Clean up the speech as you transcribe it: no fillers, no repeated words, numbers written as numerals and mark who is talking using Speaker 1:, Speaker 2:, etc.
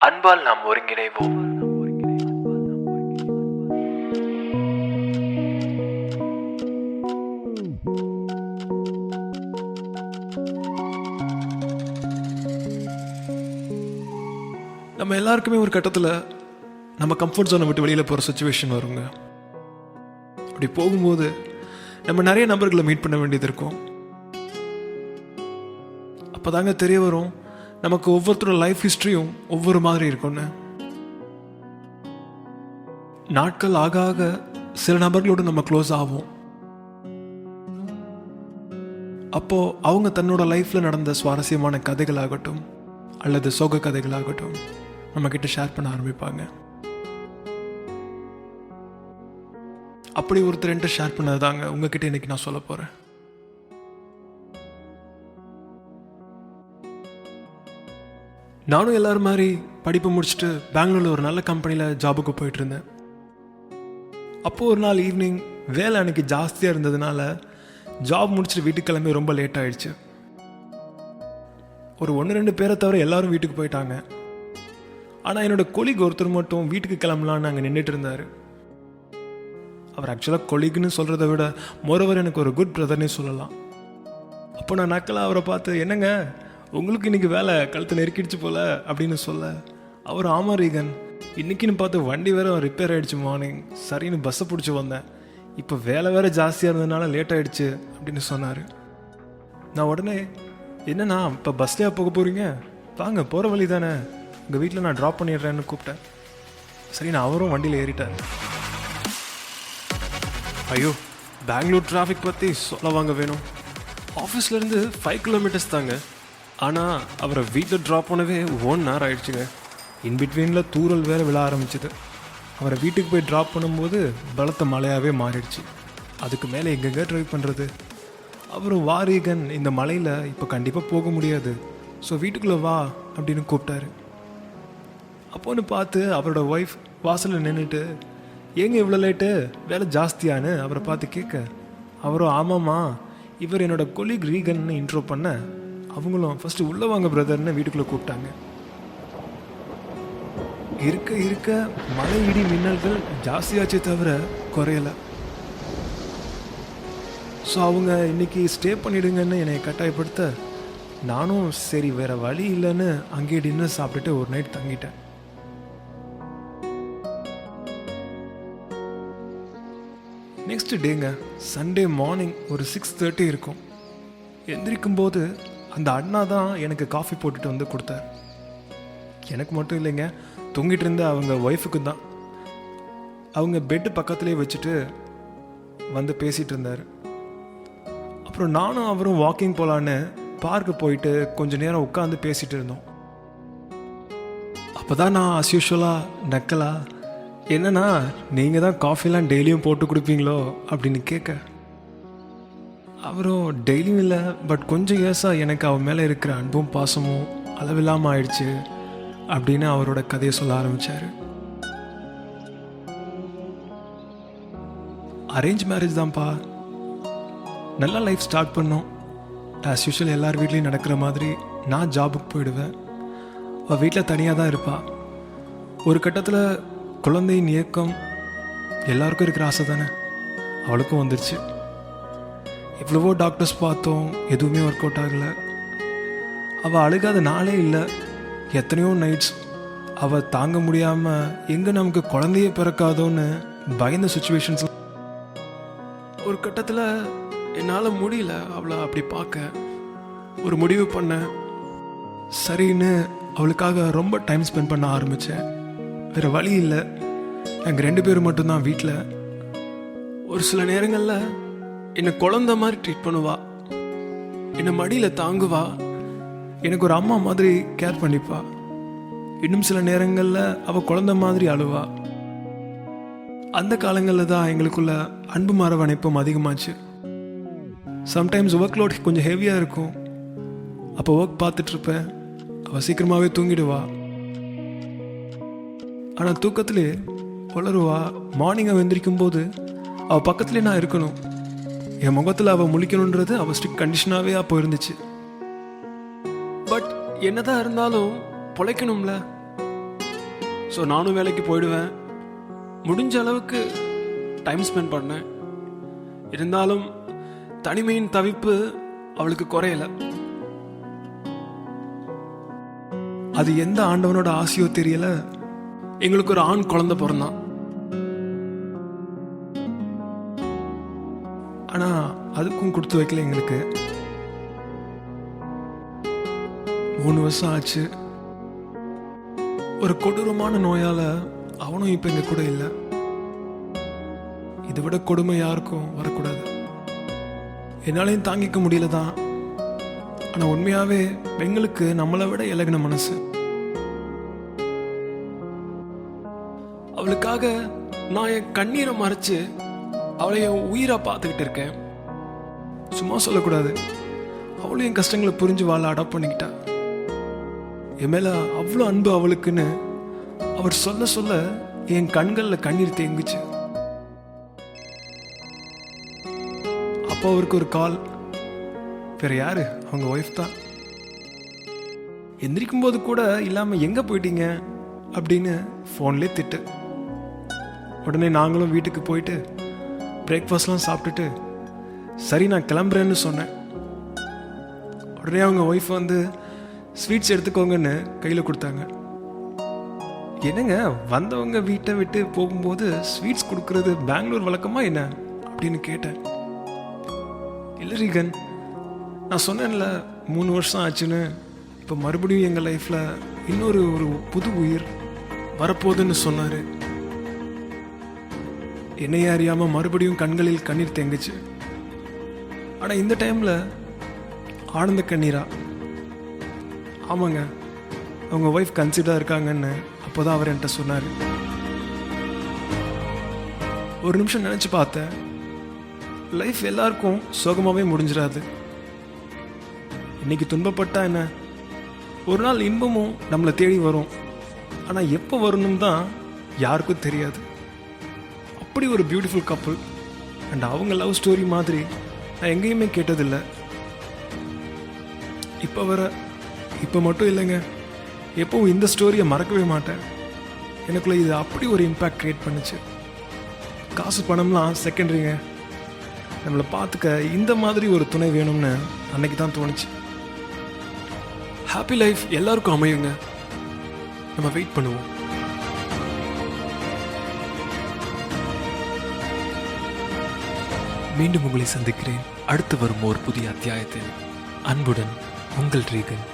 Speaker 1: அன்பால் நாம் ஒருங்கிணைவோம்.
Speaker 2: நம்ம எல்லாருக்குமே ஒரு கட்டத்தில் நம்ம கம்ஃபர்ட் ஜோனை விட்டு வெளியில் போகிற சுச்சுவேஷன் வருங்க. அப்படி போகும்போது நம்ம நிறைய நபர்களை மீட் பண்ண வேண்டியது இருக்கும். அப்போ தாங்க தெரிய வரும் நமக்கு ஒவ்வொருத்தரோட லைஃப் ஹிஸ்ட்ரியும் ஒவ்வொரு மாதிரி இருக்கும்னு. நாட்கள் ஆக ஆக சில நபர்களோடு நம்ம க்ளோஸ் ஆகும். அப்போ அவங்க தன்னோட லைஃப்ல நடந்த சுவாரஸ்யமான கதைகளாகட்டும் அல்லது சோக கதைகளாகட்டும் நம்ம கிட்ட ஷேர் பண்ண ஆரம்பிப்பாங்க. அப்படி ஒருத்தர் என்கிட்ட ஷேர் பண்ணதாங்க உங்ககிட்ட இன்னைக்கு நான் சொல்ல போறேன். நானும் எல்லாரும் மாதிரி படிப்பு முடிச்சுட்டு பெங்களூரில் ஒரு நல்ல கம்பெனியில் ஜாபுக்கு போயிட்டு இருந்தேன். அப்போது ஒரு நாள் ஈவினிங் வேலை அன்னைக்கு ஜாஸ்தியாக இருந்ததுனால ஜாப் முடிச்சுட்டு வீட்டுக்கு கிளம்பி ரொம்ப லேட் ஆயிடுச்சு. ஒரு 1-2 பேரை தவிர எல்லாரும் வீட்டுக்கு போயிட்டாங்க. ஆனால் என்னோட கொலீக் ஒருத்தர் மட்டும் வீட்டுக்கு கிளம்பலான்னு அங்கே நின்றுட்டு இருந்தார். அவர் ஆக்சுவலாக கொலீக்னு சொல்கிறத விட மோரோவர் எனக்கு ஒரு குட் பிரதர்னே சொல்லலாம். அப்போ நான் நக்கலாக அவரை பார்த்து, என்னங்க உங்களுக்கு இன்னைக்கு வேலை கழுத்து நெருக்கிடுச்சு போல அப்படின்னு சொல்ல, அவர் ஆமா ரீகன், இன்னைக்குன்னு பார்த்து வண்டி வேற ரிப்பேர் ஆயிடுச்சு மார்னிங், சரின்னு பஸ்ஸை பிடிச்சி வந்தேன், இப்போ வேலை வேற ஜாஸ்தியாக இருந்ததுனால லேட் ஆயிடுச்சு அப்படின்னு சொன்னார். நான் உடனே, என்னண்ணா இப்போ பஸ்லேயே போக போகிறீங்க, வாங்க போகிற வழி தானே, உங்கள் வீட்டில் நான் ட்ராப் பண்ணிடுறேன்னு கூப்பிட்டேன். சரி, நான் அவரும் வண்டியில் ஏறிட்டார். ஐயோ, பெங்களூர் டிராஃபிக் பற்றி சொல்ல வாங்க வேணும். ஆஃபீஸ்லேருந்து 5 கிலோமீட்டர்ஸ் தாங்க. ஆனால் அவரை வீட்டில் ட்ராப் பண்ணவே 1 hour ஆயிடுச்சுங்க. இன்பிட்வீனில் தூரல் வேறு விழ ஆரம்பிச்சுது. அவரை வீட்டுக்கு போய் ட்ராப் பண்ணும்போது பலத்த மழையாகவே மாறிடுச்சு. அதுக்கு மேலே எங்கெங்கே ட்ரைவ் பண்ணுறது? அவரும், வாரீகன், இந்த மலையில் இப்போ கண்டிப்பாக போக முடியாது, ஸோ வீட்டுக்குள்ளே வா அப்படின்னு கூப்பிட்டாரு. அப்போன்னு பார்த்து அவரோட ஒய்ஃப் வாசலில் நின்றுட்டு, ஏங்க இவ்வளோ லேட்டு, வேலை ஜாஸ்தியான்னு அவரை பார்த்து கேட்க, அவரும், ஆமாம்மா, இவர் என்னோட கொலீக் ரீகன்னு இன்ட்ரோ பண்ண, அவங்களும் ஃபர்ஸ்ட் உள்ள வாங்க பிரதர்னு வீட்டுக்குள்ள கூப்பிட்டாங்க. இருக்க இருக்க மழை இடி மின்னல்கள் ஜாஸ்தியாச்சே தவிர குறையல. ஸோ அவங்க இன்னைக்கு ஸ்டே பண்ணிடுங்கன்னு என்னை கட்டாயப்படுத்த, நானும் சரி வேற வழி இல்லைன்னு அங்கேயே டின்னர் சாப்பிட்டுட்டு ஒரு நைட் தங்கிட்டேன். நெக்ஸ்ட் டேங்க, சண்டே மார்னிங் ஒரு 6:30 இருக்கும். எந்திரிக்கும் போது அந்த அண்ணா தான் எனக்கு காஃபி போட்டுட்டு வந்து கொடுத்தார். எனக்கு மட்டும் இல்லைங்க, தூங்கிட்டு இருந்த அவங்க ஒய்ஃபுக்கு தான். அவங்க பெட்டு பக்கத்துலேயே வச்சுட்டு வந்து பேசிகிட்டு இருந்தார். அப்புறம் நானும் அவரும் வாக்கிங் போகலான்னு பார்க்கு போயிட்டு கொஞ்சம் நேரம் உட்காந்து பேசிகிட்டு இருந்தோம். அப்போ தான் நான் அஸ்யூஷுவலாக நக்கலா, என்னன்னா நீங்கள் தான் காஃபிலாம் டெய்லியும் போட்டு கொடுப்பீங்களோ அப்படின்னு கேட்க, அவரும், டெய்லியும் இல்லை, பட் கொஞ்சம் இயர்ஸாக எனக்கு அவன் மேலே இருக்கிற அன்பும் பாசமும் அளவில்லாமல் ஆயிடுச்சு அப்படின்னு அவரோட கதையை சொல்ல ஆரம்பித்தார். அரேஞ்ச் மேரேஜ் தான்ப்பா. நல்லா லைஃப் ஸ்டார்ட் பண்ணோம். ஆஸ் யூஷுவல் எல்லார் வீட்லேயும் நடக்கிற மாதிரி நான் ஜாபுக்கு போயிடுவேன். அவள் வீட்டில் தனியாக தான் இருப்பாள். ஒரு கட்டத்தில் குழந்தையின் இயக்கம் எல்லாருக்கும் இருக்கிற ஆசை தானே, அவளுக்கும் வந்துருச்சு. எவ்வளவோ டாக்டர்ஸ் பார்த்தோம், எதுவுமே ஒர்க் அவுட் ஆகலை. அவள் அழுகாத நாளே இல்லை. எத்தனையோ நைட்ஸ் அவள் தாங்க முடியாமல் எங்கே நமக்கு குழந்தையே பிறக்காதோன்னு பயந்த சுச்சுவேஷன்ஸ். ஒரு கட்டத்தில் என்னால் முடியல அவளை அப்படி பார்க்க. ஒரு முடிவு பண்ணேன். சரின்னு அவளுக்காக ரொம்ப டைம் ஸ்பெண்ட் பண்ண ஆரம்பித்தேன். வேறு வழி இல்லை, நாங்கள் 2 பேரும் மட்டும்தான் வீட்டில். ஒரு சில நேரங்களில் என்னை குழந்தை மாதிரி ட்ரீட் பண்ணுவா, என்னை மடியில் தாங்குவா, எனக்கு ஒரு அம்மா மாதிரி கேர் பண்ணிப்பா. இன்னும் சில நேரங்களில் அவள் குழந்தை மாதிரி அழுவா. அந்த காலங்களில் தான் எங்களுக்குள்ள அன்பு அரவணைப்பும் அதிகமாச்சு. சம்டைம்ஸ் ஒர்க் லோட் கொஞ்சம் ஹெவியாக இருக்கும். அப்போ ஒர்க் பார்த்துட்ருப்பேன், அவள் சீக்கிரமாகவே தூங்கிடுவா. ஆனால் தூக்கத்திலே வளருவா. மார்னிங் அவள் எந்திரிக்கும் போது அவள் பக்கத்துலேயே நான் இருக்கணும். என் முகத்தில் அவள் முழிக்கணுன்றது அவள் ஸ்ட்ரிக்ட் கண்டிஷனாகவே அப்போ இருந்துச்சு. பட் என்னதான் இருந்தாலும் பொழைக்கணும்ல.
Speaker 1: ஸோ நானும் வேலைக்கு போயிடுவேன். முடிஞ்ச அளவுக்கு டைம் ஸ்பெண்ட் பண்ணேன். இருந்தாலும் தனிமையின் தவிப்பு அவளுக்கு குறையல.
Speaker 2: அது எந்த ஆண்டவனோட ஆசையோ தெரியல,
Speaker 1: எங்களுக்கு ஒரு ஆண் குழந்தை பிறந்தான்.
Speaker 2: ஆனா அதுக்கும் கொடுத்து வைக்கல எங்களுக்கு. 3 வருஷம் ஆச்சு. ஒரு கொடூரமான நோயால அவனும் இப்ப எங்க கூட இல்லை. இதை விட கொடுமை யாருக்கும் வரக்கூடாது. என்னாலையும் தாங்கிக்க முடியல தான். ஆனா உண்மையாவே எங்களுக்கு நம்மளை விட இலகின மனசு.
Speaker 1: அவளுக்காக நான் என் கண்ணீரை மறைச்சு அவளை என் உயிரா பார்த்துக்கிட்டு இருக்கேன்.
Speaker 2: சும்மா சொல்லக்கூடாது. அவளும் என் கஷ்டங்களை புரிஞ்சு வாழ அடாப்ட் பண்ணிக்கிட்டா. என் மேல அவ்வளோ அன்பு அவளுக்குன்னு அவர் சொல்ல சொல்ல என் கண்களில் கண்ணீர் தேங்குச்சு. அப்போ அவருக்கு ஒரு கால். வேற யாரு, அவங்க ஒய்ஃப் தான். எந்திரிக்கும் போது கூட இல்லாம எங்க போயிட்டீங்க அப்படின்னு ஃபோன்லேயே திட்டு. உடனே நாங்களும் வீட்டுக்கு போயிட்டு பிரேக்ஃபாஸ்ட்லாம் சாப்பிட்டுட்டு சரி நான் கிளம்புறேன்னு சொன்னேன். உடனே அவங்க ஒய்ஃப் வந்து ஸ்வீட்ஸ் எடுத்துக்கோங்கன்னு கையில் கொடுத்தாங்க. என்னங்க, வந்தவங்க வீட்டை விட்டு போகும்போது ஸ்வீட்ஸ் கொடுக்கறது பெங்களூர் வழக்கமா என்ன அப்படின்னு கேட்டேன். இல்லை ரீகன், நான் சொன்னேன்ல 3 வருஷம் ஆச்சுன்னு. இப்போ மறுபடியும் எங்கள் லைஃப்பில் இன்னொரு புது உயிர் வரப்போகுதுன்னு சொன்னார். என்னையே அறியாமல் மறுபடியும் கண்களில் கண்ணீர் தேங்குச்சு. ஆனால் இந்த டைமில் ஆனந்த கண்ணீரா. ஆமாங்க, அவங்க ஒய்ஃப் கன்சீவ்டாக இருக்காங்கன்னு அப்போ தான் அவர் என்கிட்ட சொன்னார். ஒரு நிமிஷம் நினச்சி பார்த்தேன், லைஃப் எல்லாருக்கும் சோகமாகவே முடிஞ்சிடாது. இன்னைக்கு துன்பப்பட்டா என்ன, ஒரு நாள் இன்பமும் நம்மளை தேடி வரும். ஆனால் எப்போ வரணும் தான் யாருக்கும் தெரியாது. அப்படி ஒரு பியூட்டிஃபுல் கப்புள். அண்ட் அவங்க லவ் ஸ்டோரி மாதிரி நான் எங்கேயுமே கேட்டதில்லை. இப்போ மட்டும் இல்லைங்க, எப்பவும் இந்த ஸ்டோரியை மறக்கவே மாட்டேன். எனக்குள்ள இது அப்படி ஒரு இம்பேக்ட் க்ரியேட் பண்ணுச்சு. காசு பணம்லாம் செகண்டரிங்க. நம்மளை பார்த்துக்க இந்த மாதிரி ஒரு துணை வேணும்னு அன்னைக்கு தான் தோணுச்சு.
Speaker 1: ஹாப்பி லைஃப் எல்லாருக்கும் அமையுங்க. நம்ம வெயிட் பண்ணுவோம்.
Speaker 3: மீண்டும் உங்களை சந்திக்கிறேன் அடுத்து வரும் ஒரு புதிய அத்தியாயத்தில். அன்புடன் உங்கள் ரீகன்.